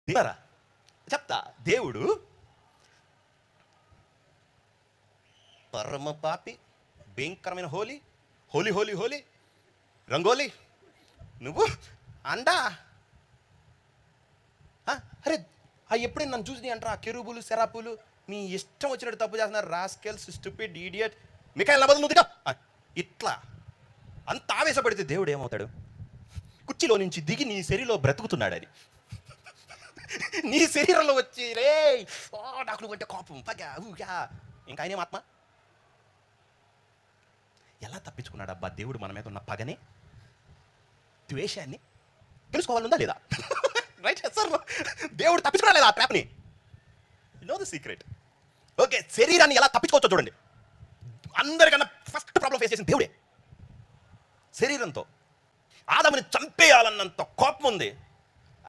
దేవరా చెప్తా, దేవుడు పరమ పాపి, భయంకరమైన హోలీ హోలీ హోలీ హోలీ రంగోలీ, నువ్వు అండా. అరే ఎప్పుడైనా నన్ను చూసి అంటారా కెరూబులు సెరాపులు మీ ఇష్టం వచ్చినట్టు తప్పు చేస్తున్నారు, రాస్కెల్స్, స్టూపిడ్, ఇడియట్, మికాయల్ నా బదులు నువ్వుగా ఇట్లా అంత ఆవేశపడితే దేవుడు ఏమవుతాడు? కుర్చీలో నుంచి దిగి నీ శరీరంలో బ్రతుకుతున్నాడు. అది నీ శరీరంలో వచ్చి రే నాకు నువ్వు అంటే కోపం పగా ఊగా, ఇంకా ఆయనేం ఆత్మ. ఎలా తప్పించుకున్నాడు అబ్బా దేవుడు మన మీద ఉన్న పగని, ద్వేషాన్ని? తెలుసుకోవాలనుందా లేదా? రైట్ సార్, దేవుడు తప్పించుకున్నా లేదా ఆ ట్రాప్ని? You know the secret. Okay, శరీరాన్ని ఎలా తప్పించుకోవచ్చో చూడండి. అందరికన్నా ఫస్ట్ ప్రాబ్లం ఫేస్ చేసిన దేవుడే. శరీరంతో ఆదాముని చంపేయాలన్నంత కోపం ఉంది.